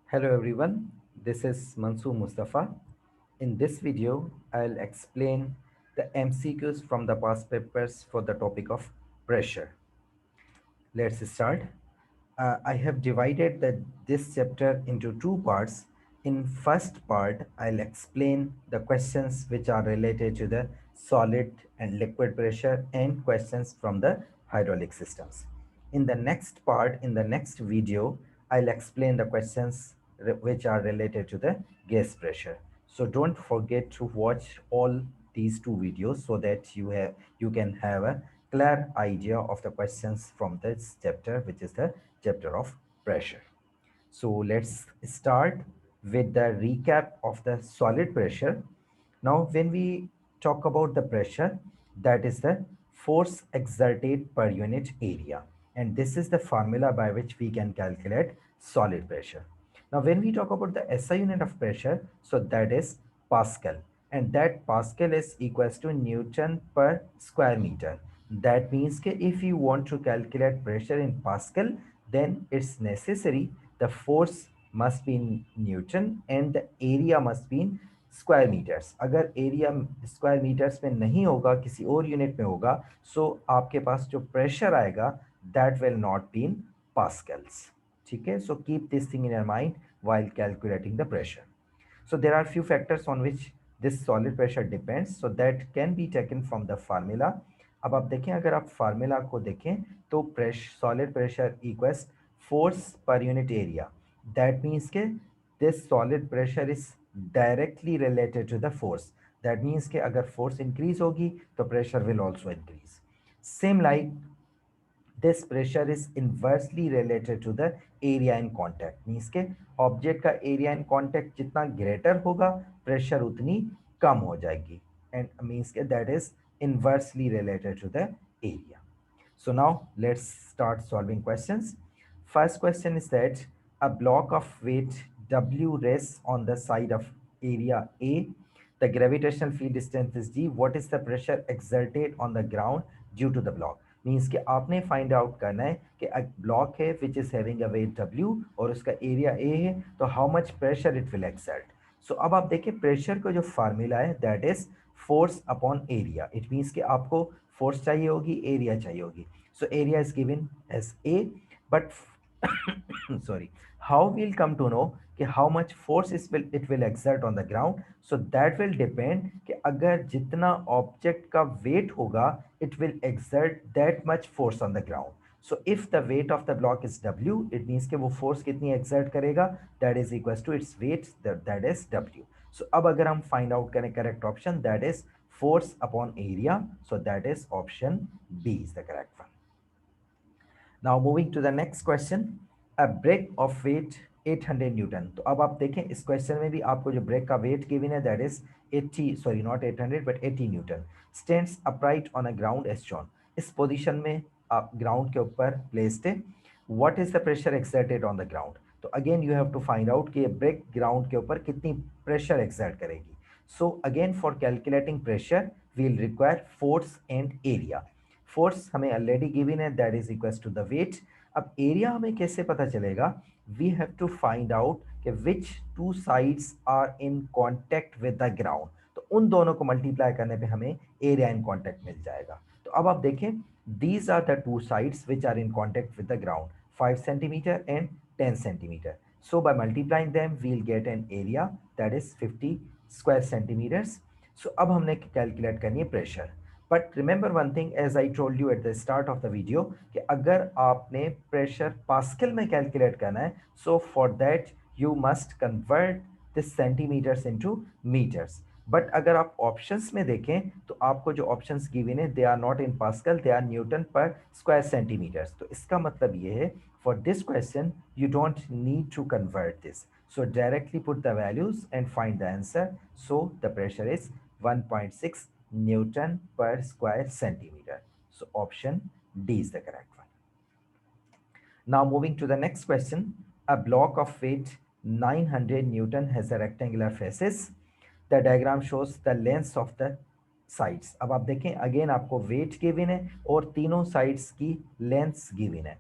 Hello everyone, this is Mansoor Mustafa. In this video, I'll explain the MCQs from the past papers for the topic of pressure. Let's start. I have divided this chapter into two parts. In first part, I'll explain the questions which are related to the solid and liquid pressure and questions from the hydraulic systems. In the next part, in the next video, I'll explain the questions which are related to the gas pressure. So don't forget to watch all these two videos so that you can have a clear idea of the questions from this chapter, which is the chapter of pressure. So let's start with the recap of the solid pressure. Now, when we talk about the pressure, that is the force exerted per unit area. And this is the formula by which we can calculate solid pressure. Now, when we talk about the SI unit of pressure, so that is Pascal. And that Pascal is equals to Newton per square meter. That means that if you want to calculate pressure in Pascal, then it's necessary the force must be in Newton and the area must be in square metres. अगर area square metres में नहीं होगा, किसी और unit में होगा, सो आपके पास जो प्रेशर आएगा that will not be in pascals. ठीक है, so keep this thing in your mind while calculating the pressure. So there are few factors on which this solid pressure depends, so that can be taken from the formula. अब आप देखें, अगर आप formula को देखें तो solid pressure equals force per unit area. That means के this solid pressure is directly related to the force. That means कि अगर force increase होगी तो pressure will also increase. Same like this pressure is inversely related to the area in contact. Means के object का area in contact जितना greater होगा pressure उतनी कम हो जाएगी. And means के that is inversely related to the area. So now let's start solving questions. First question is that a block of weight W rests on the side of area A. The gravitational field distance is G. What is the pressure exerted on the ground due to the block? Means कि आपने find out करना है कि एक block है which is having a weight W और उसका area A है, तो how much pressure it will exert. So अब आप देखिए pressure का जो formula है that is force upon area. It means कि आपको force चाहिए होगी, area चाहिए होगी. So area is given as A, but sorry, how we'll come to know कि how much force it will exert on the ground. So that will depend कि अगर जितना object का weight होगा, it will exert that much force on the ground. So if the weight of the block is W, it means कि वो force कितनी exert करेगा, that is equals to its weight, that is W. So अब अगर हम find out करें correct option, that is force upon area. So that is option B is the correct one. Now moving to the next question, a brake of weight 800 Newton. तो अब आप देखें इस question में भी आपको जो ब्रेक का वेट गिवन है that is 80, sorry not 800 but 80 newton. Stands upright on a ground as shown. इस पोजीशन में आप ग्राउंड के ऊपर प्लेस्ड है. What is the pressure exerted on the ground. तो again you have to find out कि ये ब्रेक ग्राउंड के ऊपर कितनी प्रेशर एक्सर्ट करेगी. So again for calculating pressure we will require force and area. Force हमें already given है that is equals to the weight. अब एरिया हमें कैसे पता चलेगा. We have to find out कि which two sides are in contact with the ground. तो उन दोनों को मल्टीप्लाई करने पे हमें एरिया इन कांटेक्ट मिल जाएगा. तो अब आप देखें these are the two sides which are in contact with the ground, 5 centimetre and 10 centimetre. So by multiplying them, we'll get an area that is 50 square centimeters. So अब हमने calculate करनी है pressure. But remember one thing as I told you at the start of the video कि अगर आपने pressure pascal में calculate करना है, so for that you must convert this centimetres into metres. But अगर आप ऑप्शंस में देखें तो आपको जो ऑप्शंस गिवन है they are not in pascal, they are newton पर स्क्वायर सेंटीमीटर्स. तो इसका मतलब ये है for this question you don't need to convert this. So directly put the values and find the answer. So the pressure is 1.6 Newton per square centimeter. So option D is the correct one. Now moving to the next question. A block of weight 900 Newton has a rectangular faces. The diagram shows the lengths of the sides. अब आप देखें again आपको weight given है और तीनों sides की lengths given है.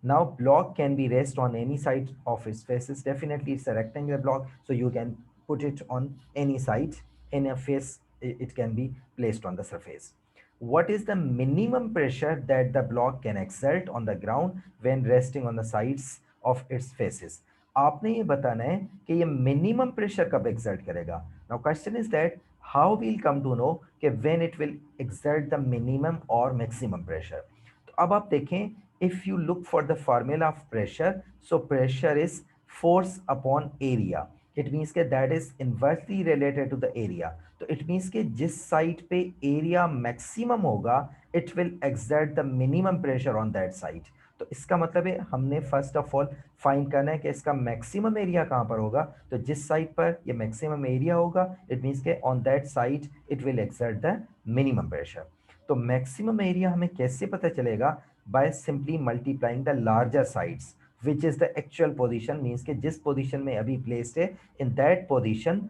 Now block can be raised on any side of its faces. Definitely it's a rectangular block, so you can put it on any side. In a face, it can be placed on the surface. What is the minimum pressure that the block can exert on the ground when resting on the sides of its faces? आपने ये बताना है कि ये minimum pressure कब exert करेगा. Now question is that how we'll come to know कि when it will exert the minimum और मैक्सिमम प्रेशर. तो अब आप देखें, if you look for the formula of pressure, so pressure is force upon area. It means कि that is inversely related to the area. तो it means कि जिस side पे area maximum होगा, it will exert the minimum pressure on that side. तो इसका मतलब है हमने फर्स्ट ऑफ ऑल फाइंड करना है कि इसका मैक्सिमम एरिया कहाँ पर होगा. तो जिस साइड पर ये मैक्सिमम एरिया होगा, इट मीन्स के on that side it will exert the minimum pressure. तो मैक्सिमम एरिया हमें कैसे पता चलेगा? by simply multiplying the larger sides, which is the actual position. Means के जिस position में अभी placed है, in that position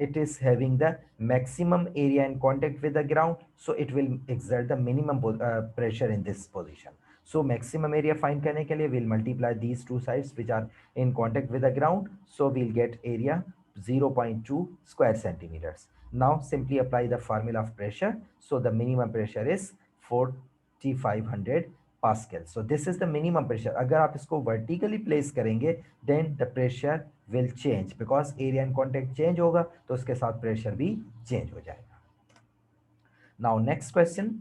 it is having the maximum area in contact with the ground, so it will exert the minimum pressure in this position. So maximum area find करने के लिए we'll multiply these two sides which are in contact with the ground, so we'll get area 0.2 square centimeters. Now simply apply the formula of pressure. So the minimum pressure is 4500 pascal. So this is the minimum pressure. अगर आप इसको vertically place करेंगे then the pressure will change, because area in contact change होगा तो उसके साथ pressure भी change हो जाएगा. Now next question.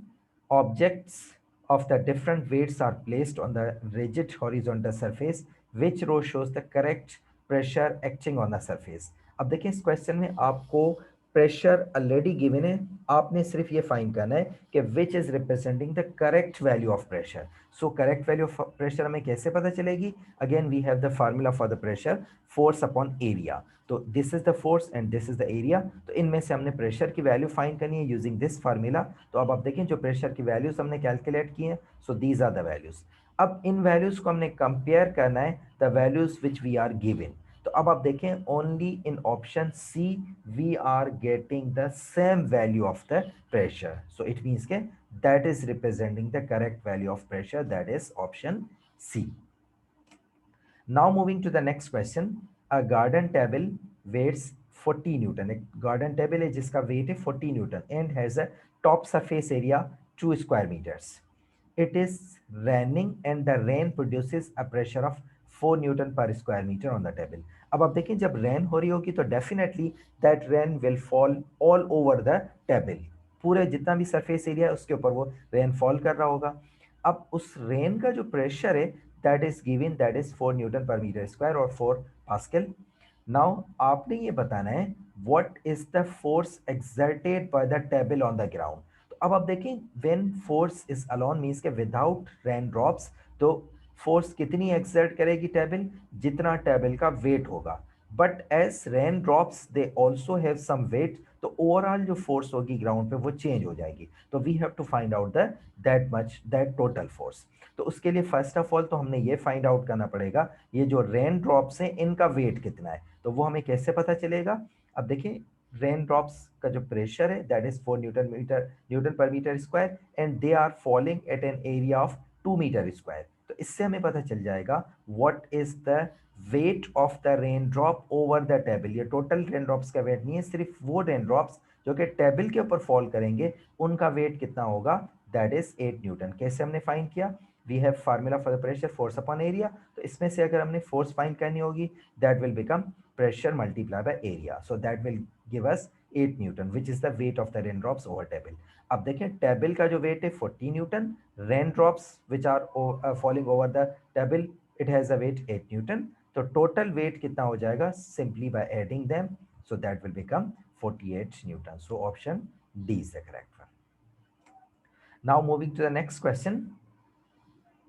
Objects of the different weights are placed on the rigid horizontal surface. Which row shows the correct pressure acting on the surface? अब देखिए इस क्वेश्चन में आपको प्रेशर ऑलरेडी गिवन है, आपने सिर्फ ये फाइंड करना है कि which is representing the correct value of pressure. So correct value of pressure हमें कैसे पता चलेगी? Again we have the formula for the pressure, force upon area. तो this is the force and this is the area. तो इनमें से हमने pressure की वैल्यू फाइंड करनी है यूजिंग दिस फार्मूला. तो अब आप देखें जो प्रेशर की वैल्यूज हमने कैलकुलेट की हैं, so these are the values. अब इन वैल्यूज को हमने कंपेयर करना है the values which we are given. तो अब आप देखें only in option C we are getting the same value of the pressure. So it means के that is representing the correct value of pressure, that is option C. Now moving to the next question. A garden table weighs 40 Newton. एक garden table है जिसका weight है 40 Newton and has a top surface area 2 square meters. It is raining and the rain produces a pressure of 4 Newton per square meter on the table. अब आप देखें जब rain हो रही होगी तो definitely that rain will fall all over the table. पूरे जितना भी सरफेस एरिया है उसके ऊपर वो रेन फॉल कर रहा होगा. अब उस रेन का जो प्रेशर है that is given, that is 4 Newton per meter square or 4 Pascal. Now आपने ये बताना है what is the force exerted by the table on the ground. तो अब आप देखें when force is alone means के without rain drops, तो फोर्स कितनी एक्सर्ट करेगी टेबल? जितना टेबल का वेट होगा. But as rain drops they also have some weight, तो ओवरऑल जो फोर्स होगी ग्राउंड पे वो चेंज हो जाएगी. तो we have to find out the that much that total force. तो उसके लिए फर्स्ट ऑफ ऑल तो हमने ये फाइंड आउट करना पड़ेगा ये जो रेन ड्रॉप्स हैं इनका वेट कितना है. तो वो हमें कैसे पता चलेगा? अब देखिए रेन ड्रॉप्स का जो प्रेशर है that is 4 newton per metre square and they are falling at an area of 2 metre square. तो इससे हमें पता चल जाएगा what is the weight of the rain drop over the table. ये टोटल रेन ड्रॉप्स का weight नहीं है, सिर्फ वो रेन ड्रॉप्स जो कि टेबल के ऊपर फॉल करेंगे उनका वेट कितना होगा, दैट इज 8 न्यूटन. कैसे हमने फाइंड किया? We have formula for the pressure force upon area. तो इसमें से अगर हमने फोर्स फाइंड करनी होगी that will become pressure multiplied by area, so that will give us 8 Newton which is the weight of the rain drops over table. अब देखें table का जो वेट है 40 newton, rain drops which are falling over the table it has a weight 8 newton. तो total weight कितना हो जाएगा simply by adding them, so that will become 48 newton. So option D is the correct one. Now moving to the next question.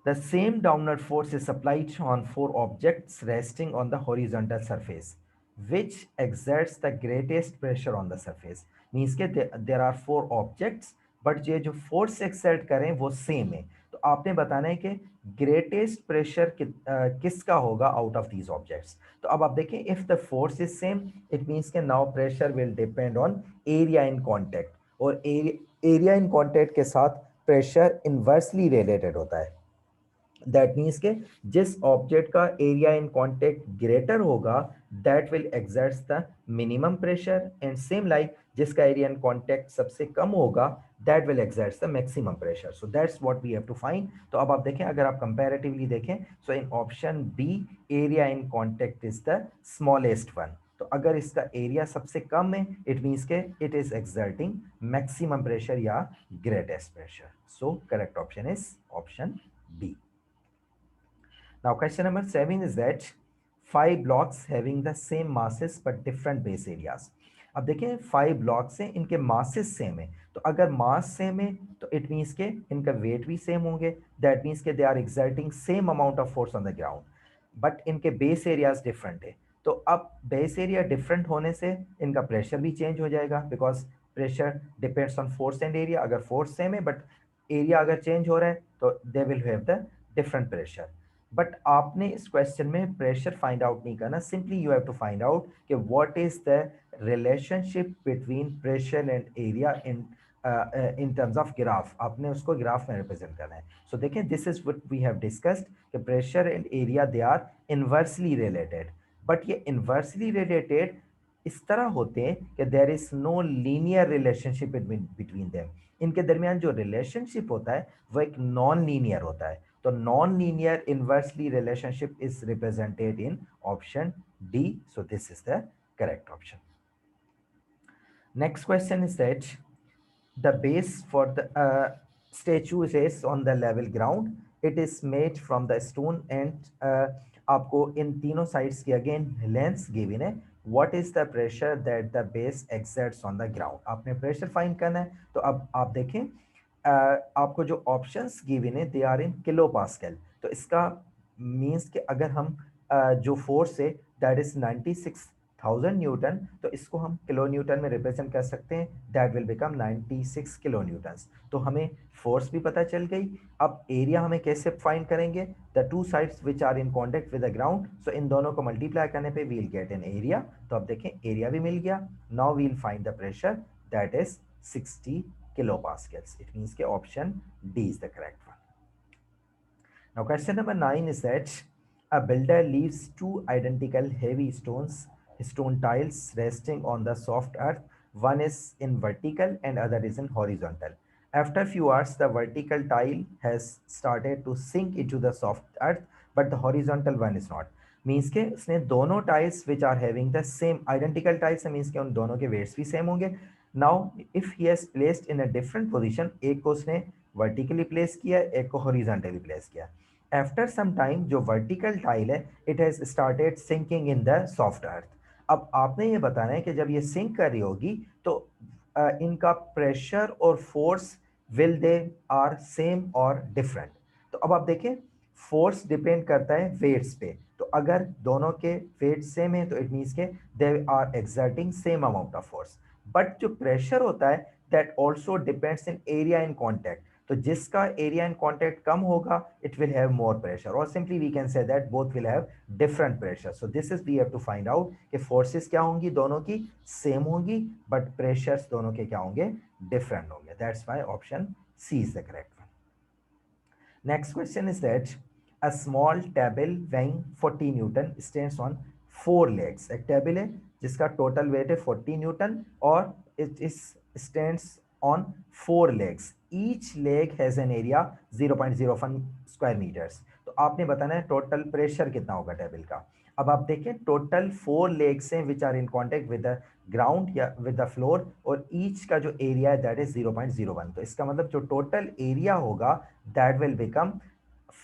The same downward force is applied on four objects resting on the horizontal surface. Which exerts the greatest pressure on the surface? Means के there are four objects, but ये जो force exert करें वो same है. तो आपने बताना है कि greatest pressure किसका होगा out of these objects. तो अब आप देखें if the force is same, it means कि now pressure will depend on area in contact. और area in contact के साथ pressure inversely related होता है. दैट मीन्स के जिस ऑब्जेक्ट का एरिया इन कांटेक्ट ग्रेटर होगा that will exerts the minimum pressure, and same like जिसका एरिया इन कांटेक्ट सबसे कम होगा that will exerts the maximum pressure. So that's what we have to find. तो अब आप देखें, अगर आप कंपैरेटिवली देखें, so in option B area in contact is the smallest one. तो अगर इसका एरिया सबसे कम है इट मीन्स के it is exerting maximum pressure या greatest pressure. So correct option is option B. Now, question number 7 is that five blocks having the same masses but different base areas. अब देखें, 5 ब्लॉक्स हैं, इनके masses same है. तो अगर mass same है तो इट मीन्स के इनका वेट भी सेम होंगे. दैट मीन्स के they are exerting same amount of force on the ground, but इनके बेस एरियाज डिफरेंट है. तो अब बेस एरिया डिफरेंट होने से इनका प्रेशर भी चेंज हो जाएगा, because pressure depends on force and area. अगर फोर्स सेम है बट एरिया अगर चेंज हो रहा है तो they will have the different pressure. But आपने इस क्वेश्चन में प्रेशर फाइंड आउट नहीं करना. Simply you have to find out कि what is the relationship between pressure and area in terms of graph. आपने उसको ग्राफ में रिप्रेजेंट करना है. सो देखें, this is what we have discussed कि pressure and area they are inversely related. बट ये इनवर्सली रिलेटेड इस तरह होते हैं कि there is no linear relationship between them. इनके दरमियान जो रिलेशनशिप होता है वो एक नॉन लीनियर होता है. तो non-linear inversely relationship is represented in option D. So this is the correct option. Next question is that the base for the statue is on the level ground. It is made from the stone and आपको इन तीनों sides की again lengths given है. What is the pressure that the base exerts on the ground? आपने pressure find करना है. तो अब आप देखें, आपको जो ऑप्शंस गिवन है they are in kilo pascal. तो इसका मीन्स कि अगर हम जो फोर्स है दैट इज 96,000 न्यूटन, तो इसको हम किलो न्यूटन में रिप्रेजेंट कर सकते हैं. That will become 96 kilo Newton's. तो हमें फोर्स भी पता चल गई. अब एरिया हमें कैसे फाइंड करेंगे? The two sides which are in contact with the ground, so इन दोनों को मल्टीप्लाई करने पे वील गेट एन एरिया. तो अब देखें, एरिया भी मिल गया. Now we'll find the pressure, that is 60 kilopascals. It means के option D is the correct one. Now question number 9 is that a builder leaves two identical heavy stone tiles resting on the soft earth. One is in vertical and other is in horizontal. After few hours, the vertical tile has started to sink into the soft earth, but the horizontal one is not. Means के उसने दोनों tiles which are having the same identical tiles है, means के उन दोनों के weights भी same होंगे. Now if he has placed in a different position, एक को उसने वर्टिकली प्लेस किया, एक को हॉरिजॉन्टली प्लेस किया. आफ्टर सम टाइम जो वर्टिकल टाइल है it has started sinking in the soft earth. अब आपने ये बताना है कि जब ये सिंक कर रही होगी तो इनका प्रेशर और force will they are same और डिफरेंट. तो अब आप देखें, फोर्स डिपेंड करता है वेट्स पे. तो अगर दोनों के वेट सेम है तो इट मीन्स के they are exerting same amount of force. But जो प्रेशर होता है that also depends in area in contact. तो जिसका एरिया इन कॉन्टैक्ट कम होगा it will have more pressure, और simply we can say that both will have different pressure. So this is we have to find out कि forces क्या होंगी, दोनों की सेम होंगी बट प्रेशर्स दोनों के क्या होंगे, डिफरेंट होंगे. That's why option C is the correct one. Next question is that a small table weighing 40 newton stands on 4 legs. एक टेबल है जिसका टोटल वेट है 40 न्यूटन और it is stands on 4 legs. Each leg has an area 0.01 square metres. तो आपने बताना है टोटल प्रेशर कितना होगा टेबल का. अब आप देखें, टोटल 4 लेग्स हैं which are in contact with the ground या विद द फ्लोर, और ईच का जो एरिया है दैट इज 0.01. तो इसका मतलब जो टोटल एरिया होगा that will become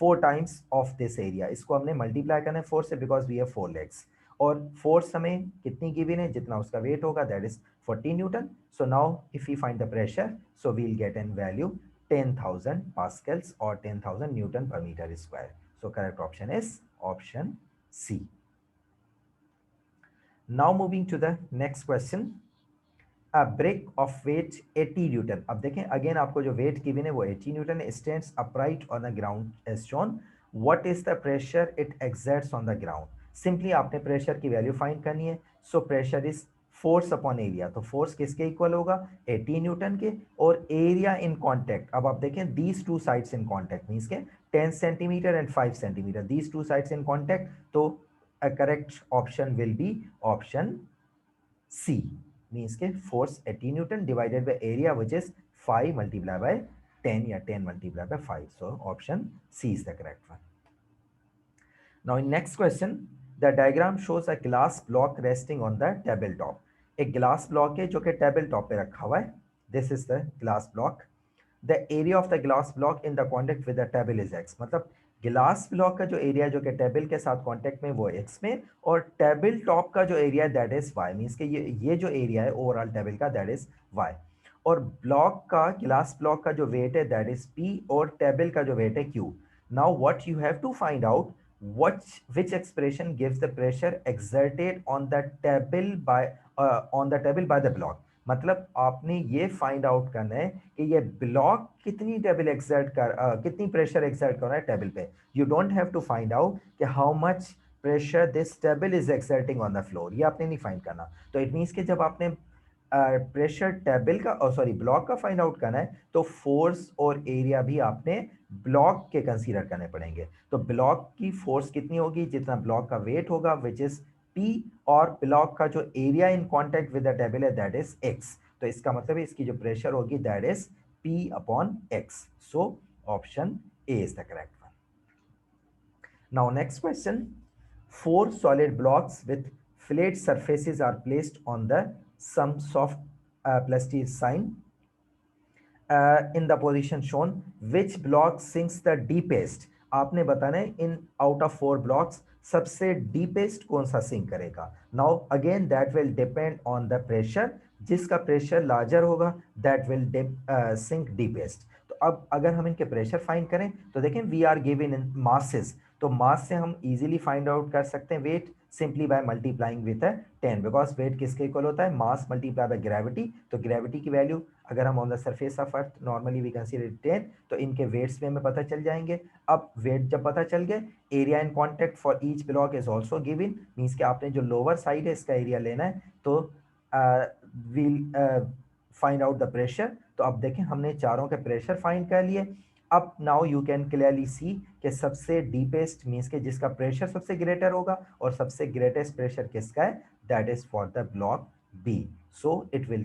4 times of this area. इसको हमने मल्टीप्लाई करना है 4 से बिकॉज वी हैव 4 लेग्स, और फोर्स हमें कितनी गिवन है, जितना उसका वेट होगा that is 40 newton. So now if you find the pressure, so we'll get an value 10,000 pascals और 10,000 newton per metre square. So correct option is option C. Now moving to the next question. A brick of weight 80 Newton. अब देखें again आपको जो wait given है वो 80 newton है. Stands upright on the ground as shown. What is the pressure it exerts on the ground. Simply आपने pressure की value find करनी है. So pressure is force upon area. तो फोर्स किसके इक्वल होगा, 80 न्यूटन के, और एरिया इन कॉन्टैक्ट. अब आप देखें these two sides in contact means के 10 centimeter and 5 centimeter, these two sides in contact. So a correct option will be option C, means के force 80 Newton divided by area which is 5 multiplied by 10 या 10 multiplied by 5. So option C is the correct one. Now in next question, the diagram shows a glass block resting on the tabletop. एक glass block है जो कि tabletop पे रखा हुआ है. This is the glass block. The area of the glass block in the contact with the table is x. मतलब glass block का जो एरिया जो कि टेबल के साथ कांटेक्ट में वो x में, और टेबल टॉप का जो area that is y, means कि ये जो एरिया है ओवरऑल टेबल का दैट इज y, और ब्लॉक का ग्लास ब्लॉक का जो वेट है दैट इज p, और टेबल का जो वेट है q. Now what you have to find out which expression gives the pressure exerted on the table by the block. मतलब आपने ये फाइंड आउट करना है कि ये ब्लॉक कितनी कितनी प्रेशर एक्सर्ट कर रहा है टेबल पे. You don't have to find out कि how much pressure this table is exerting on the floor, ये आपने नहीं फाइंड करना. तो इट मीन्स कि जब आपने प्रेशर टेबल का सॉरी ब्लॉक का फाइंड आउट करना है तो फोर्स और एरिया भी आपने ब्लॉक के कंसीडर करने पड़ेंगे. तो ब्लॉक की फोर्स कितनी होगी, जितना ब्लॉक का वेट होगा विच इज P, और ब्लॉक का जो area in contact with the table है दैट इज x. तो इसका मतलब है इसकी जो प्रेशर होगी that is P upon x. So option A is the correct one. Now next question, 4 solid blocks with flat surfaces are placed on the some soft plasticine in the position shown. Which block sinks the deepest? आपने बताना है in out of 4 blocks सबसे deepest कौन सा sink करेगा. Now again that will depend on the pressure, जिसका pressure larger होगा that will sink deepest. तो अब अगर हम इनके प्रेशर फाइंड करें तो देखें we are given in masses, तो मास से हम इजीली फाइंड आउट कर सकते हैं weight simply by multiplying with 10, because weight किसके इक्वल होता है, मास मल्टीप्लाई बाय ग्रेविटी. तो ग्रेविटी की वैल्यू अगर हम on the surface of earth normally we consider 10, तो इनके वेट्स में हमें पता चल जाएंगे. अब वेट जब पता चल गए, area in contact for each block is also given, means कि आपने जो लोअर साइड है इसका एरिया लेना है. तो we'll find out the pressure. तो अब देखें हमने चारों के प्रेशर फाइंड कर लिए. अब now you can clearly see कि सबसे डीपेस्ट मींस के जिसका प्रेशर सबसे ग्रेटर होगा, और सबसे ग्रेटेस्ट प्रेशर किसका है, that is for the block B. So it will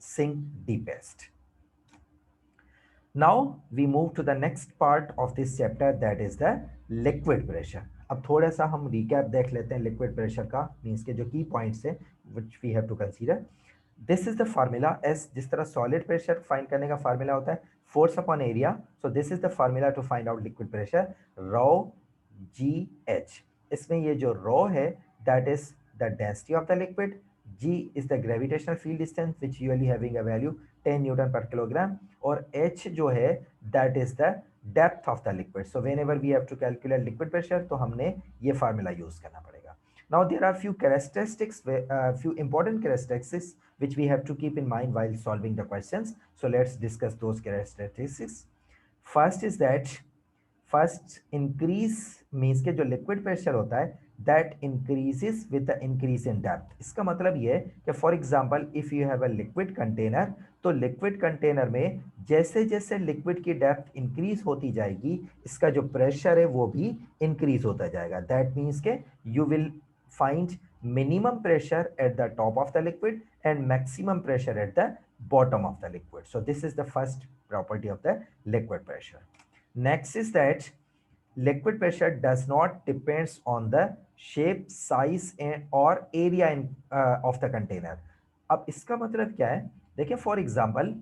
sink deepest. Now we move to the next part of this chapter, that is the liquid pressure. अब थोड़ा सा हम recap देख लेते हैं liquid pressure का, means के जो key points है which we have to consider. This is the formula. as जिस तरह solid pressure find करने का formula होता है force upon area, so this is the formula to find out liquid pressure, rho gh. इसमें ये जो rho है that is the density of the liquid, G is the gravitational field distance which usually having a value 10 Newton per kilogram, और H जो है that is the depth of the liquid. So whenever we have to calculate liquid pressure तो हमने ये formula use करना पड़ेगा. Now there are few characteristics, few important characteristics which we have to keep in mind while solving the questions. So let's discuss those characteristics. First is that first increase means के जो liquid pressure होता है that increases with the increase in depth. इसका मतलब ये है कि for example if you have a liquid container, तो लिक्विड कंटेनर में जैसे जैसे लिक्विड की डेप्थ इंक्रीज होती जाएगी इसका जो प्रेशर है वो भी इंक्रीज होता जाएगा. दैट मीन्स के you will find minimum pressure at the top of the liquid and maximum pressure at the bottom of the liquid. So this is the first property of the liquid pressure. Next is that liquid pressure does not depends on the shape, size and or area of the container. अब इसका मतलब क्या है, देखिए for example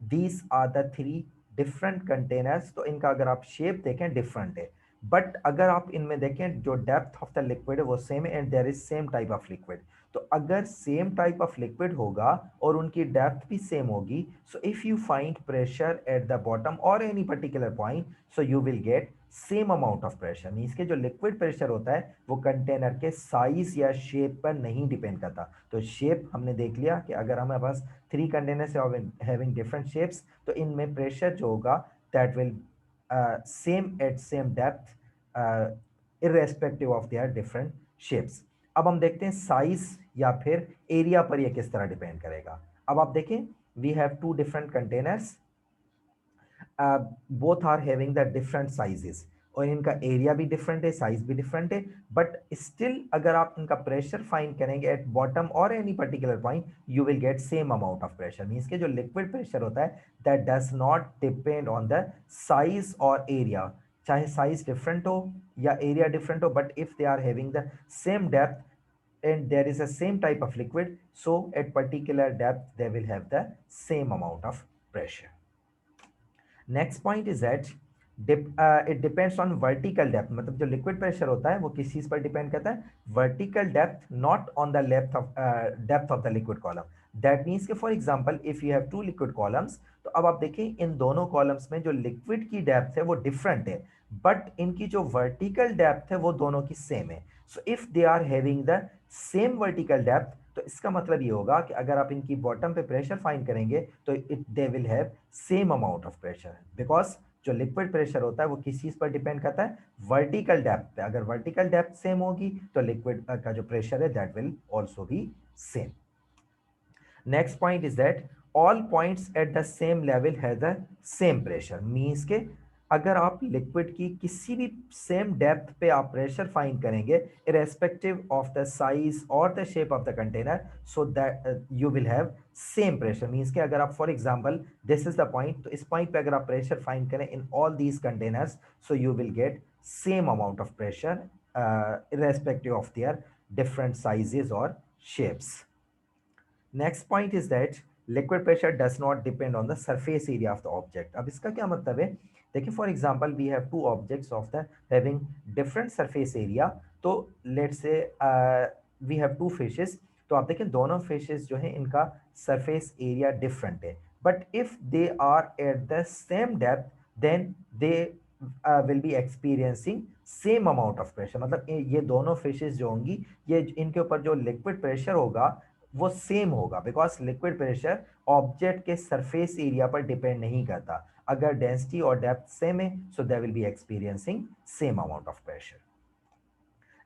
these are the 3 different containers, तो इनका अगर आप शेप देखें डिफरेंट है, बट अगर आप इनमें देखें जो डेप्थ ऑफ द लिक्विड है वो सेम है and there is same type of liquid. तो अगर सेम टाइप ऑफ लिक्विड होगा और उनकी डेप्थ भी सेम होगी, so if you find pressure at the bottom और any particular point, so you will get same amount of pressure. Means के जो लिक्विड प्रेशर होता है वो कंटेनर के साइज या शेप पर नहीं डिपेंड करता. तो शेप हमने देख लिया कि अगर हमारे पास 3 कंटेनर्स हैविंग डिफरेंट शेप्स, तो इनमें प्रेशर जो होगा that will same at same depth irrespective of their different shapes. अब हम देखते हैं साइज या फिर एरिया पर ये किस तरह डिपेंड करेगा. अब आप देखें we have 2 different containers. Both are having the different sizes, और इनका एरिया भी डिफरेंट है, साइज भी डिफरेंट है, बट स्टिल अगर आप इनका प्रेशर फाइंड करेंगे एट बॉटम और any particular point, you will get same amount of pressure. Means के जो लिक्विड प्रेशर होता है that does not depend on the size और एरिया, चाहे साइज डिफरेंट हो या एरिया डिफरेंट हो, but if they are having the same depth and there is a same type of liquid, so at particular depth they will have the same amount of pressure. Next point is that it depends on vertical depth, मतलब जो liquid pressure होता है वो किस चीज पर depend करता है, vertical depth, not on the depth of the liquid column. That means कि for example if you have two liquid columns, तो अब आप देखें इन दोनों कॉलम्स में जो लिक्विड की डेप्थ है वो डिफरेंट है, बट इनकी जो वर्टिकल डेप्थ है वो दोनों की सेम है। So if they are having the same vertical depth, तो इसका मतलब ये होगा कि अगर आप इनकी बॉटम पे प्रेशर फाइंड करेंगे तो it they will have same amount of pressure, because जो लिक्विड प्रेशर होता है वो किस चीज पर डिपेंड करता है, वर्टिकल डेप्थ पे। अगर वर्टिकल डेप्थ सेम होगी तो लिक्विड का जो प्रेशर है that will also be same. Next point is that all points at the same level has the same pressure. Means के अगर आप लिक्विड की किसी भी सेम डेप्थ पे आप प्रेशर फाइंड करेंगे इरेस्पेक्टिव ऑफ द साइज और the shape of the container, so that you will have same pressure. Means के अगर आप for example this is the point, तो इस पॉइंट पे अगर आप प्रेशर फाइंड करें in all these containers, so you will get same amount of pressure irrespective of their different sizes और shapes. Next point is that liquid pressure does not depend on the surface area of the object. अब इसका क्या मतलब है, देखिए for example we have two objects of the having different surface area, तो let's say we have two fishes, तो आप देखें दोनों फिशेस जो हैं इनका सरफेस एरिया डिफरेंट है, but if they are at the same depth then they will be experiencing same amount of pressure. मतलब ये दोनों फिशेस जो होंगी, ये इनके ऊपर जो लिक्विड प्रेशर होगा वो सेम होगा, बिकॉज लिक्विड प्रेशर ऑब्जेक्ट के सरफेस एरिया पर डिपेंड नहीं करता। अगर डेंसिटी और डेप्थ सेम है so they will be experiencing same amount of pressure.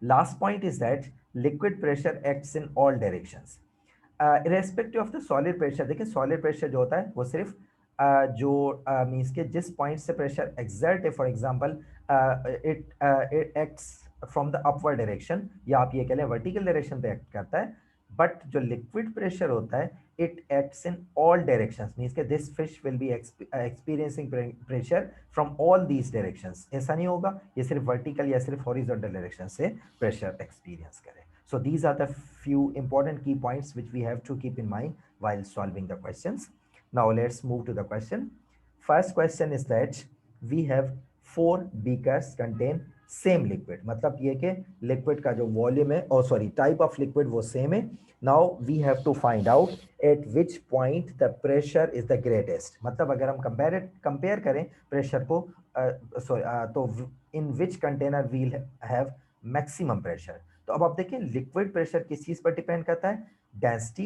Last point is that liquid pressure acts in all directions irrespective of the solid pressure. देखिए solid pressure जो होता है वो सिर्फ जो मीन्स के जिस पॉइंट से प्रेशर एक्सर्ट है, for example it acts from the upward direction, या आप ये कह लें वर्टिकल डायरेक्शन पे एक्ट करता है, बट जो लिक्विड प्रेशर होता है it acts in all directions. Means के this fish will be experiencing pressure from all these directions. ऐसा नहीं होगा ये सिर्फ वर्टिकल या सिर्फ हॉरिजॉन्टल डायरेक्शन से प्रेशर एक्सपीरियंस करे। So these are the few important key points which we have to keep in mind while solving the questions. Now let's move to the question. First question is that we have 4 beakers contain same liquid. मतलब ये कि liquid का जो volume है, oh sorry, type of liquid वो same है. Now we have to find out at which point the pressure is the greatest. मतलब अगर हम compare करें pressure को, तो in which container we'll have maximum pressure. तो अब आप देखें लिक्विड प्रेशर किस चीज पर डिपेंड करता है, डेंसिटी,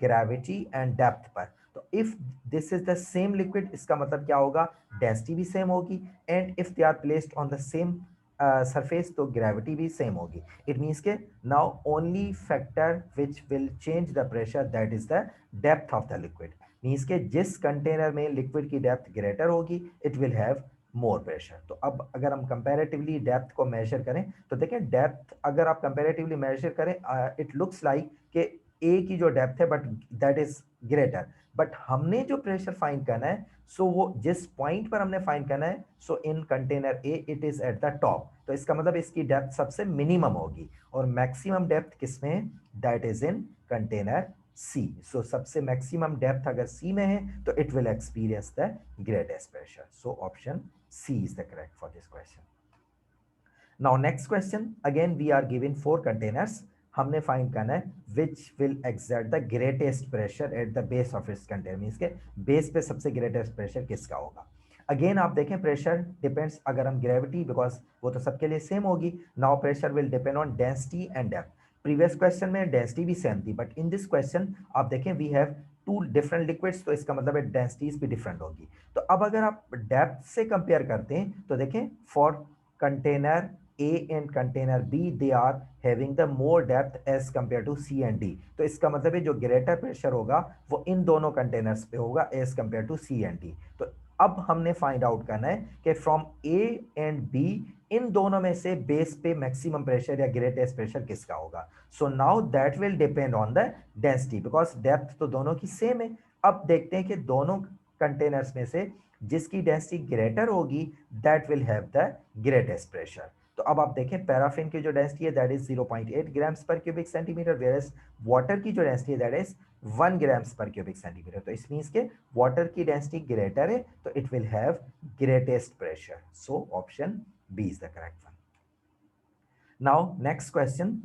ग्रेविटी एंड डेप्थ पर। तो if this is the same liquid, इसका मतलब क्या होगा, डेंसिटी भी सेम होगी, and if they are placed on the same surface तो ग्रेविटी भी सेम होगी। इट मीन्स के now only factor which will change the pressure that is the depth of the liquid. Means के जिस container में liquid की depth greater होगी it will have more pressure. तो अब अगर हम कंपैरेटिवली डेप्थ को मेजर करें तो देखें डेप्थ अगर आप कंपैरेटिवली मेजर करें इट लुक्स लाइक कि ए की जो डेप्थ है but that is greater, but हमने जो प्रेशर फाइंड करना है सो वो जिस पॉइंट पर हमने फाइंड करना है, so in container A it is at the top, तो इसका मतलब इसकी डेप्थ सबसे मिनिमम होगी, और मैक्सिमम डेप्थ किसमें है, दैट इज इन कंटेनर सी। सो सबसे मैक्सिमम डेप्थ अगर सी में है तो it will experience the greatest pressure. So option C is the correct for this question. Now next question, again we are given 4 containers. हमने find करना है which will exert the greatest pressure at the base of its container, means के base पे सबसे greatest pressure किसका होगा। Again आप देखें प्रेशर डिपेंड्स, अगर हम ग्रेविटी बिकॉज वो तो सबके लिए सेम होगी, now pressure will depend on density and depth. Previous question में डेंसिटी भी सेम थी, बट इन दिस क्वेश्चन आप देखें वी हैव 2 डिफरेंट लिक्विड्स, तो इसका मतलब है डेंसिटीज भी डिफरेंट होगी। तो अब अगर आप डेप्थ से कंपेयर करते हैं तो देखें for container A and container B they are having the more depth as compare to C and D। तो इसका मतलब है जो ग्रेटर प्रेशर होगा वो इन दोनों कंटेनर्स पे होगा as compare to C and D। तो अब हमने फाइंड आउट करना है कि फ्रॉम ए एंड बी इन दोनों में से बेस पे मैक्सिमम प्रेशर या ग्रेटेस्ट प्रेशर किसका होगा। So now that will depend on the density, because depth तो दोनों की सेम है। अब देखते हैं कि दोनों कंटेनर्स में से जिसकी डेंसिटी ग्रेटर होगी that will have the greatest pressure. तो अब आप देखें पैराफिन की जो डेंसिटी है दैट इज 0.8 ग्राम्स पर क्यूबिक सेंटीमीटर, वेयर वाटर की जो डेंसिटी है दैट इज 1 ग्राम्स पर क्यूबिक सेंटीमीटर। तो इस मीन्स के वाटर की डेंसिटी ग्रेटर है तो it will have greatest pressure. So option B is the correct one. Now next question,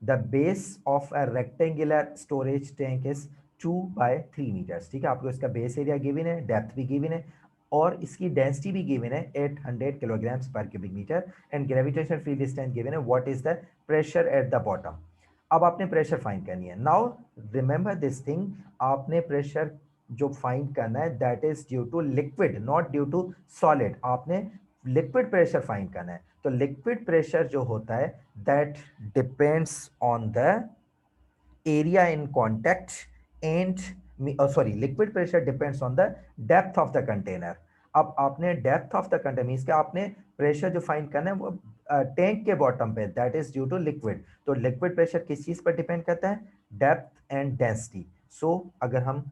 the base of a rectangular storage tank is 2 by 3 meters। ठीक है, आपको इसका बेस एरिया गिवन है, depth भी given है और इसकी डेंसिटी भी गिवन है 800 किलोग्राम्स पर cubic metre and gravitation field strength given है। What is the pressure at the bottom. अब आपने प्रेशर फाइंड करनी है। नाउ रिमेंबर दिस थिंग, आपने प्रेशर जो फाइंड करना है that is due to liquid not due to solid. आपने लिक्विड प्रेशर फाइंड करना है। तो लिक्विड प्रेशर जो होता है that depends on the area in contact and sorry, liquid pressure depends on the depth of the container। अब आपने depth of the container means कि आपने प्रेशर जो फाइंड करना है वो टैंक के बॉटम पे, that is due to liquid. तो लिक्विड प्रेशर किस चीज पर डिपेंड करता है, डेप्थ एंड डेंसिटी। सो अगर हम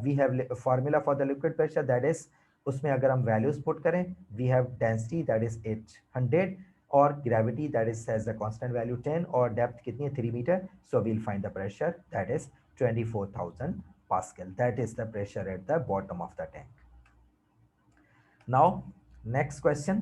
we have formula for the liquid pressure that is, उसमें अगर हम वैल्यूज पुट करें we have density that is 800 और gravity that is has the constant value 10 और डेप्थ कितनी है 3 meter. So we'll find the pressure that is 24,000 pascal. That is the pressure at the bottom of the tank. Now next question,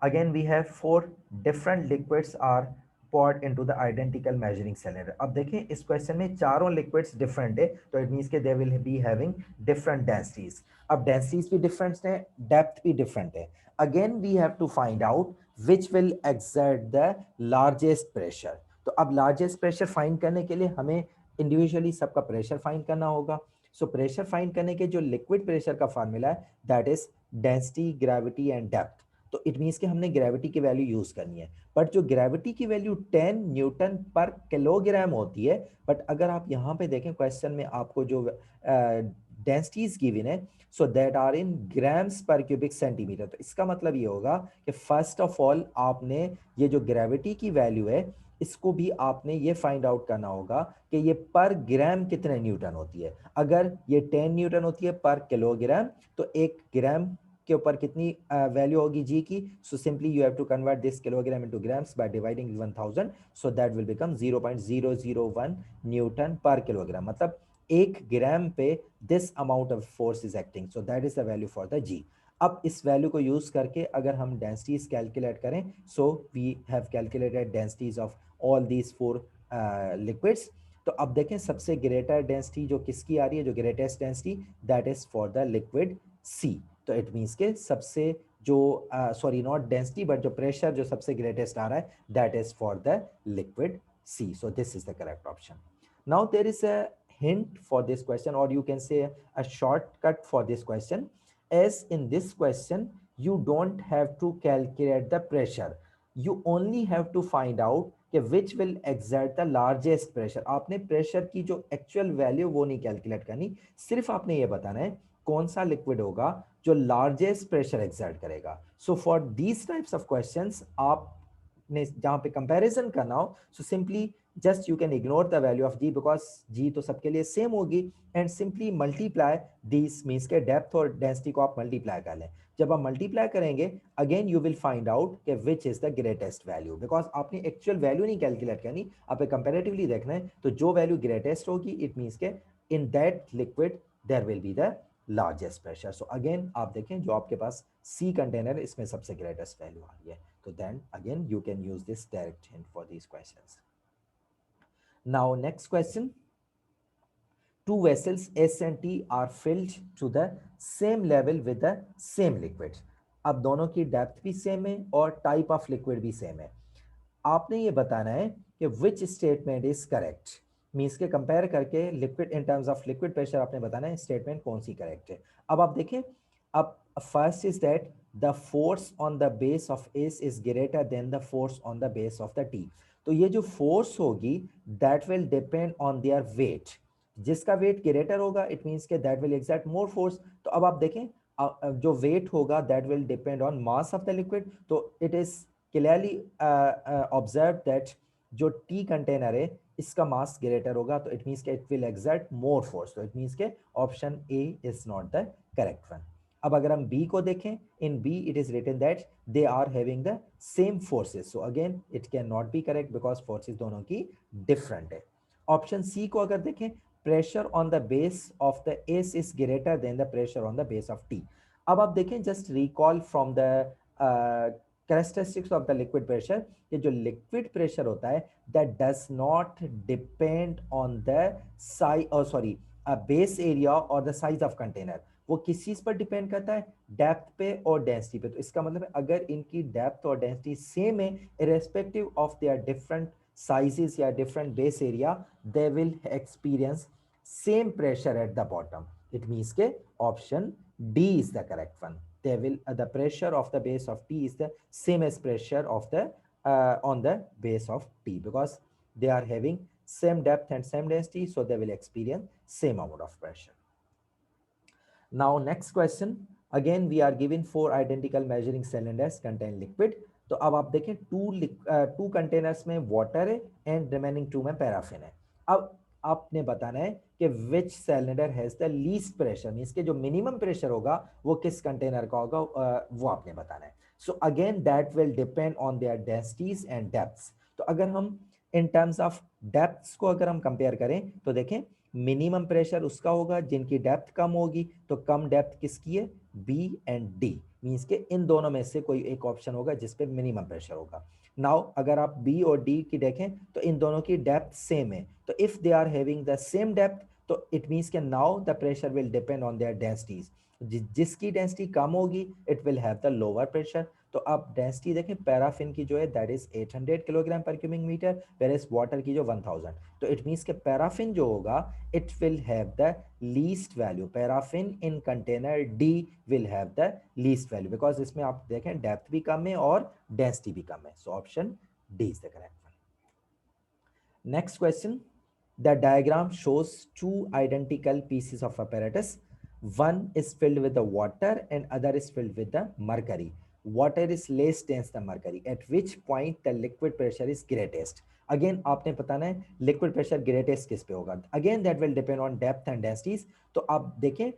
again we have 4 different liquids are poured into the identical measuring cylinder। अब देखें इस question में चारों liquids different है तो it means के they will be having different densities. अब densities भी डिफरेंट है, डेप्थ भी डिफरेंट है। Again we have to find out which will exert the largest pressure. तो अब लार्जेस्ट प्रेशर फाइंड करने के लिए हमें इंडिविजुअली सबका प्रेशर फाइंड करना होगा। सो प्रेशर फाइंड करने के जो लिक्विड प्रेशर का फार्मूला है that is density, gravity and depth. तो इट मीन्स कि हमने ग्रेविटी की वैल्यू यूज करनी है, बट जो ग्रेविटी की वैल्यू 10 न्यूटन पर किलोग्राम होती है। बट अगर आप यहाँ पे देखें क्वेश्चन में आपको जो डेंसिटीज गिवन है so that are in grams पर क्यूबिक सेंटीमीटर। तो इसका मतलब ये होगा कि फर्स्ट ऑफ ऑल आपने ये जो ग्रेविटी की वैल्यू है इसको भी आपने ये फाइंड आउट करना होगा कि ये पर ग्राम कितने न्यूटन होती है। अगर ये 10 न्यूटन होती है पर किलोग्राम तो 1 ग्राम के ऊपर कितनी वैल्यू होगी जी की। So simply you have to convert this kilogram into grams by dividing 1000 so that will become 0.001 Newton पर किलोग्राम। मतलब 1 ग्राम पे this amount of force is acting, so that is the value for the जी। अब इस value को use करके अगर हम densities calculate करें so we have calculated densities of all these 4 liquids. तो अब देखें सबसे ग्रेटर डेंसिटी जो किसकी आ रही है, जो greatest density that is for the liquid C. तो इट मीन्स के सबसे जो सॉरी नॉट डेंसिटी बट जो प्रेशर जो सबसे ग्रेटेस्ट आ रहा है that is for the liquid C. So this is the correct option. Now there is a hint for this question or you can say a shortcut for this question, as in this question you don't have to calculate the pressure, you only have to find out कि which will exert the largest pressure। आपने pressure की जो actual value वो नहीं calculate करनी, सिर्फ आपने ये बताना है कौन सा लिक्विड होगा जो लार्जेस्ट प्रेशर एक्सर्ट करेगा। So for these types of questions आपने जहां पे कंपैरिजन करना हो so simply just you can ignore the value of g because g तो सबके लिए सेम होगी and simply multiply this means के डेप्थ और डेंसिटी को आप मल्टीप्लाई कर लें। जब आप मल्टीप्लाई करेंगे again you will find out कि which is the greatest value, because आपने एक्चुअल वैल्यू नहीं कैलकुलेट करनी, आप कंपैरेटिवली देखना है। तो जो वैल्यू ग्रेटेस्ट होगी इट मींस के in that liquid there will be the largest pressure. So again आप देखें जो आपके पास सी कंटेनर इसमें सबसे ग्रेटेस्ट वैल्यू आ रही है। तो then again you can use this direct hint for these questions. Now next question, two vessels S and T are filled to the same level with the same liquid। अब दोनों की depth भी same है और type of liquid भी same है। आपने ये बताना है कि which statement is correct, means के कंपेयर करके liquid in terms of liquid pressure आपने बताना है स्टेटमेंट कौन सी करेक्ट है। अब आप देखें, अब first is that the force on the base of S is greater than the force on the base of the T. तो ये जो फोर्स होगी that will depend on their weight, जिसका वेट ग्रेटर होगा इट मींस के that will exert more force. तो अब आप देखें जो वेट होगा that will depend on mass of the liquid. तो it is clearly observe that जो टी कंटेनर है इसका मास ग्रेटर होगा, तो इट मीन्स के it will exert more force. तो इट मीन्स के option A is not the correct one. अब अगर हम बी को देखें, in B it is written that they are having the same forces, so again it can not be correct because forces दोनों की different है। Option C को अगर देखें, pressure on the base of the S is greater than the pressure on the base of T. अब आप देखें, just recall from the characteristics of the liquid pressure, ये जो लिक्विड प्रेशर होता है that does not depend on the size, और sorry base area और the size of container. वो किस चीज पर डिपेंड करता है? डेप्थ पे और डेंसिटी पे। तो इसका मतलब है अगर इनकी डेप्थ और डेंसिटी सेम है irrespective of their different sizes या different base area, they will experience same pressure at the bottom. It means के option D is the correct one. They will the pressure of the base of T is the same as pressure of the on the base of T, because they are having same depth and same density, so they will experience same amount of pressure. Now next question, again we are given four identical measuring cylinders contain liquid. तो अब आप देखें two containers में water है and remaining two में paraffin है। अब आपने बताना है कि which cylinder has the least pressure, means के जो मिनिमम प्रेशर होगा वो किस कंटेनर का होगा, वो आपने बताना है। So again that will depend on their densities and depths. तो अगर हम इन टर्म्स ऑफ डेप्थ्स को अगर हम कंपेयर करें तो देखें मिनिमम प्रेशर उसका होगा जिनकी डेप्थ कम होगी, तो कम डेप्थ किसकी है? बी एंड डी, मींस के इन दोनों में से कोई एक ऑप्शन होगा जिसपे मिनिमम प्रेशर होगा। नाउ अगर आप बी और डी की देखें तो इन दोनों की डेप्थ सेम है, तो if they are having the same depth तो इट मींस के now the pressure will depend on their densities. जिसकी डेंसिटी कम होगी it will have the lower pressure. तो आप डेंसिटी देखें, पैराफिन की जो है दैट इज 800 किलोग्राम पर क्यूबिक मीटर, वेयर वाटर की जो 1000। तो इट मींस के पैराफिन जो होगा it will have the least value. Paraffin in container D will have the least value because इसमें आप देखें depth भी कम है और density भी कम है. So option D is the correct one. Next question. The diagram shows two identical pieces of apparatus. One is filled with the water and other is filled with the mercury. Water is less dense than mercury, at which point the liquid pressure is greatest. Again आपने बताना है liquid pressure greatest किस पे होगा। Again that will depend on depth and densities. तो आप देखें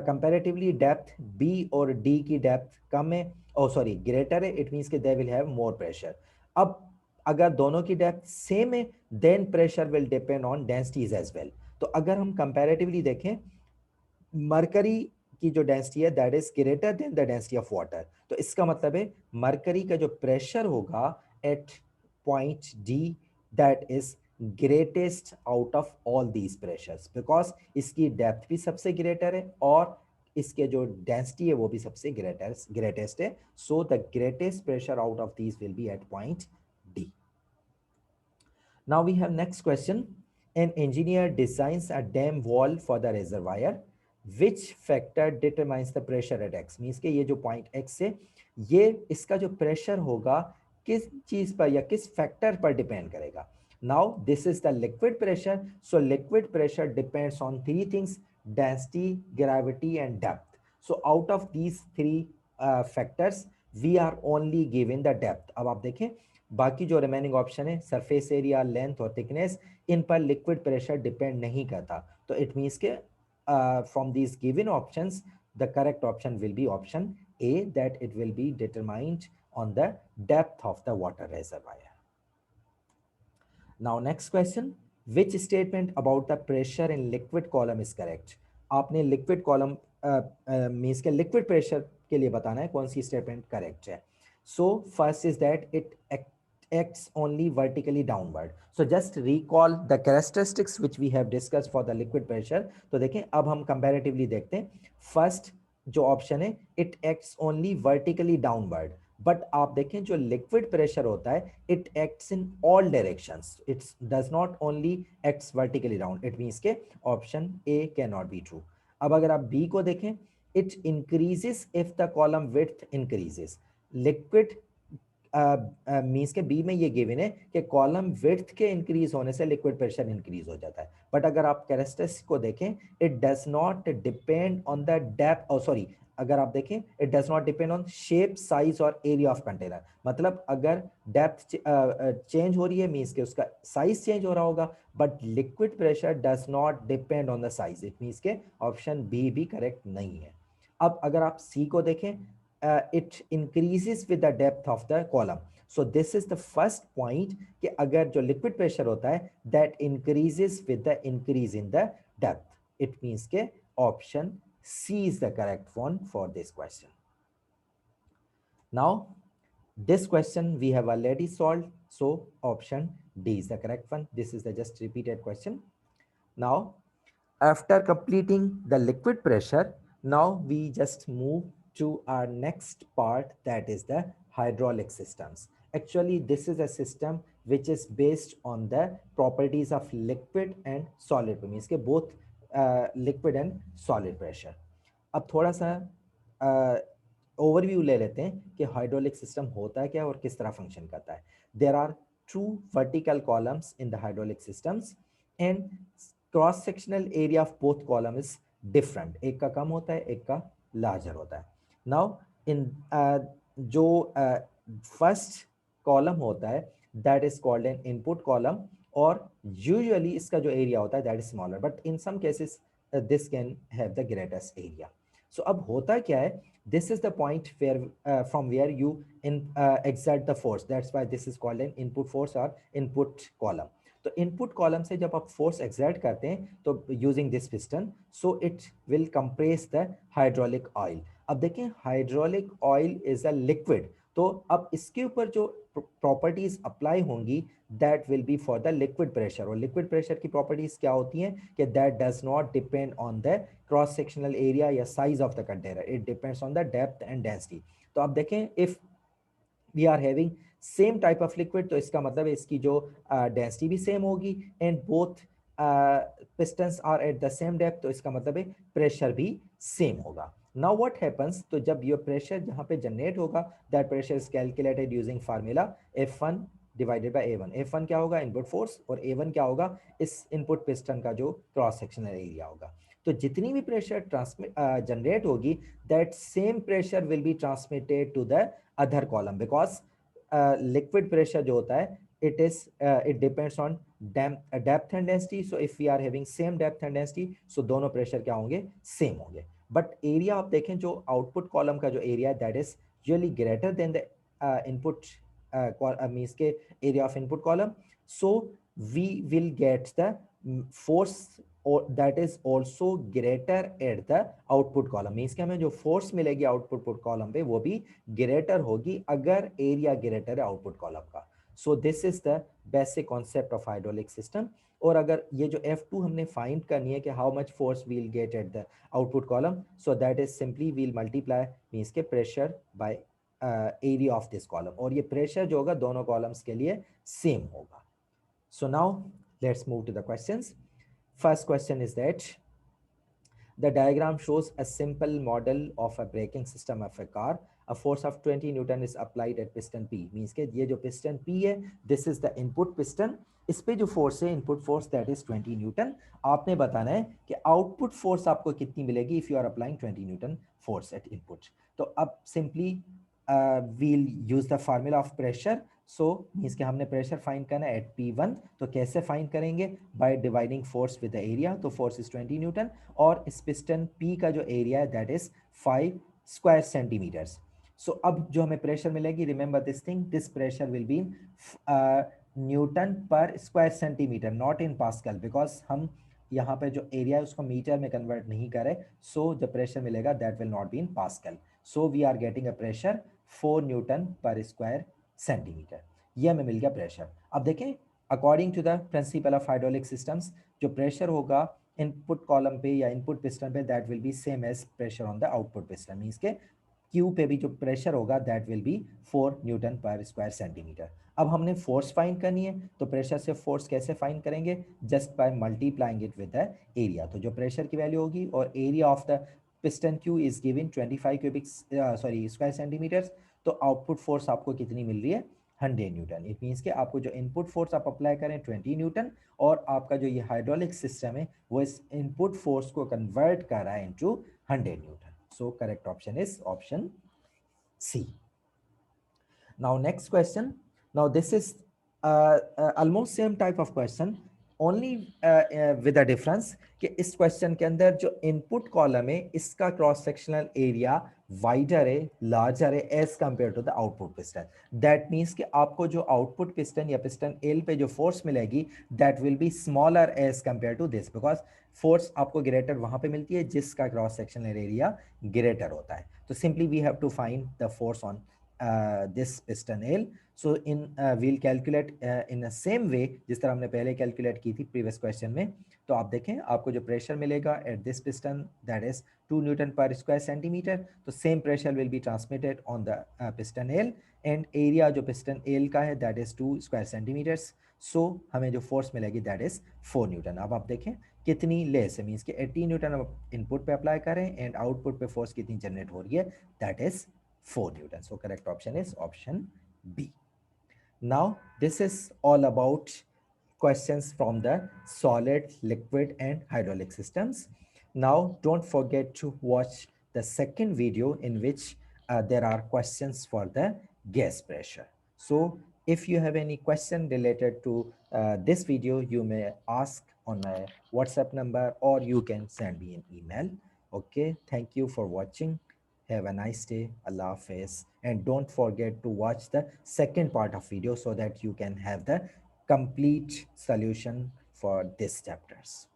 comparatively depth B और डी की डेप्थ कम है, ओ सॉरी ग्रेटर है, इट मींस के they will have more pressure. अब अगर दोनों की डेप्थ सेम है then pressure will depend on densities as well. तो अगर हम कंपैरेटिवली देखें मरकरी की जो डेंसिटी है that is greater than the density of water, तो इसका मतलब है मरकरी का जो प्रेशर होगा eight point D that is greatest out of all these pressures because इसकी डेप्थ भी सबसे ग्रेटर है और इसके जो डेंसिटी है वो भी सबसे ग्रेटेस्ट है। So the greatest pressure out of these will be at point D. Now we have next question. An engineer designs a dam wall for the reservoir. Which factor determines the pressure at X? Means के ये जो point X है ये इसका जो pressure होगा किस चीज पर या किस फैक्टर पर डिपेंड करेगा। Now this is the liquid pressure, so liquid pressure depends on three things, density, gravity and depth. So out of these three factors we are only given the depth. अब आप देखें बाकी जो remaining option है surface area, length और thickness, इन पर liquid pressure depend नहीं करता। तो इट मीन्स के from these given options the correct option will be option A, that it will be determined on the depth of the water reservoir. Now next question, which statement about the pressure in liquid column is correct? आपने liquid column means के liquid pressure के लिए बताना है कौन सी statement correct है। So first is that it acts only vertically downward. So just recall the characteristics which we have discussed for the liquid pressure. तो देखें अब हम comparatively देखते हैं। First जो ऑप्शन है it acts only vertically downward, but आप देखें जो लिक्विड प्रेशर होता है it acts in all directions, it does not only acts vertically down. It means के option A can not be true. अब अगर आप बी को देखें it increases if the column width increases. Liquid means के B में ये given है कि कॉलम विड्थ के इंक्रीज होने से लिक्विड प्रेशर इंक्रीज हो जाता है, बट अगर आप कैरेक्टरिस्टिक्स को देखें it does not depend on the depth, और सॉरी अगर आप देखें it does not depend on shape size और एरिया ऑफ कंटेनर। मतलब अगर डेप्थ चेंज हो रही है मीन्स के उसका साइज चेंज हो रहा होगा, but liquid pressure does not depend on the size, it means के ऑप्शन बी भी करेक्ट नहीं है। अब अगर आप सी को देखें, it increases with the depth of the column. So this is the first point कि अगर जो liquid pressure होता है that increases with the increase in the depth. It means के option C is the correct one for this question. Now this question we have already solved, so option D is the correct one. This is the just repeated question. Now after completing the liquid pressure, now we just move to our next part, that is the hydraulic systems. Actually this is a system which is based on the properties of liquid and solid, means के both liquid and solid pressure. अब थोड़ा सा overview ले लेते हैं कि hydraulic system होता है क्या और किस तरह फंक्शन करता है। There are two vertical columns in the hydraulic systems and cross sectional area of both column is different, एक का कम होता है एक का लार्जर होता है। नाउ इन जो फर्स्ट कॉलम होता है that is called an input column, और यूजुअली इसका जो एरिया होता है that is smaller, but in some cases this can have the greatest area. So अब होता क्या है, this is the point where from where you exert the force, that's why this is called an input force or input column. तो input column से जब आप force exert करते हैं तो using this piston, so it will compress the hydraulic oil. अब देखें hydraulic oil is a liquid, तो अब इसके ऊपर जो प्रॉपर्टीज अप्लाई होंगी that will be for the liquid pressure, और लिक्विड प्रेशर की प्रॉपर्टीज क्या होती हैं कि that does not depend on the cross sectional area या size of the container, it depends on the depth and density. तो आप देखें if we are having same type of liquid, तो इसका मतलब है इसकी जो डेंसिटी भी सेम होगी and both pistons are at the same depth, तो इसका मतलब है प्रेशर भी सेम होगा। नाउ व्हाट हैपेंस, तो जब ये प्रेशर जहां पे जनरेट होगा that pressure is calculated using formula F1 divided by A1। F1 क्या होगा, इनपुट फोर्स, और A1 क्या होगा, इस इनपुट पिस्टन का जो क्रॉस सेक्शनल एरिया होगा। तो जितनी भी प्रेशर ट्रांसमिट जनरेट होगी that same pressure will be transmitted to the other column, because liquid pressure जो होता है it depends on depth and density. So if we are having same depth and density, so दोनों pressure क्या होंगे, same होंगे। But area आप देखें जो आउटपुट कॉलम का जो area that is really greater than the input means के area of input column, so we will get the force और that is also greater at the output column, means के हमें जो फोर्स मिलेगी output column पे वो भी greater होगी अगर एरिया ग्रेटर है आउटपुट कॉलम का। सो this is the basic concept of hydraulic system. और अगर ये जो F2 हमने फाइंड करनी है कि how much force we'll get at the output column, so that is simply we'll multiply means के pressure by area of this column, और ये प्रेशर जो होगा दोनों कॉलम्स के लिए सेम होगा। So now let's move to the questions. First question is that the diagram shows a simple model of a braking system of a car. A force of 20 Newton is applied at piston P. Means के ये जो piston P है, this is the input piston. इस पे जो force है input force that is 20 newton. आपने बताना है कि आउटपुट फोर्स आपको कितनी मिलेगी if you are applying 20 newton force at input. तो अब simply we'll use the formula of pressure. So means कि हमने प्रेशर फाइंड करना है एट P1, तो कैसे फाइंड करेंगे, by dividing force with the area. तो फोर्स इज 20 न्यूटन और इस पिस्टन P का जो एरिया है that is 5 square centimeters. So अब जो हमें प्रेशर मिलेगी, remember this thing, this pressure will be newton पर square centimeter, not in pascal, because हम यहाँ पे जो एरिया है उसको मीटर में कन्वर्ट नहीं करें। सो जो प्रेशर मिलेगा that will not be in pascal. So we are getting a pressure 4 newton पर स्क्वायर सेंटीमीटर, ये हमें मिल गया प्रेशर। अब देखें according to the principle of hydraulic systems, जो प्रेशर होगा इनपुट कॉलम पे या इनपुट पिस्टन पे that will be same as pressure on the output piston, means के क्यू पे भी जो प्रेशर होगा दैट विल बी 4 न्यूटन पर स्क्वायर सेंटीमीटर। अब हमने फोर्स फाइंड करनी है, तो प्रेशर से फोर्स कैसे फाइंड करेंगे, just by multiplying it with the area. तो जो प्रेशर की वैल्यू होगी और area of the piston Q is given 25 cubic square centimetres, तो आउटपुट फोर्स आपको कितनी मिल रही है, 100 न्यूटन। इट मीन्स कि आपको जो इनपुट फोर्स आप अप्लाई करें 20 न्यूटन, और आपका जो ये हाइड्रोलिक सिस्टम है वो इस इनपुट फोर्स को कन्वर्ट कर रहा है into 100 newton. So correct option is option C. Now next question. Now this is almost same type of question, only with a difference कि इस क्वेश्चन के अंदर जो इनपुट कॉलम है इसका क्रॉस सेक्शनल एरिया वाइडर है, लार्जर है as compare to the output piston. That means कि आपको जो आउटपुट पिस्टन या पिस्टन एल पे जो फोर्स मिलेगी that will be smaller as compare to this, because force आपको ग्रेटर वहां पे मिलती है जिसका क्रॉस सेक्शनल एरिया ग्रेटर होता है। तो simply we have to find the force on this piston L. So we'll calculate in the same way जिस तरह हमने पहले कैलकुलेट की थी प्रीवियस क्वेश्चन में। तो आप देखें आपको जो प्रेशर मिलेगा at this piston that is 2 Newton पर स्क्वायर सेंटीमीटर, तो same pressure will be transmitted on the piston L, and area जो पिस्टन एल का है दैट इज 2 स्क्वायर सेंटीमीटर्स। सो हमें जो फोर्स मिलेगी दैट इज 4 न्यूटन। अब आप देखें कितनी लेस है, मीन्स कि 80 न्यूटन अब इनपुट पे अप्लाई करें एंड आउटपुट पे फोर्स कितनी जनरेट हो रही है, that is 4 Newton. So correct option is option B. Now this is all about questions from the solid, liquid and hydraulic systems. Now don't forget to watch the second video in which there are questions for the gas pressure. So if you have any question related to this video, you may ask on my WhatsApp number or you can send me an email. Okay, thank you for watching. Have a nice day. Allah Hafiz. And don't forget to watch the second part of video so that you can have the complete solution for these chapters.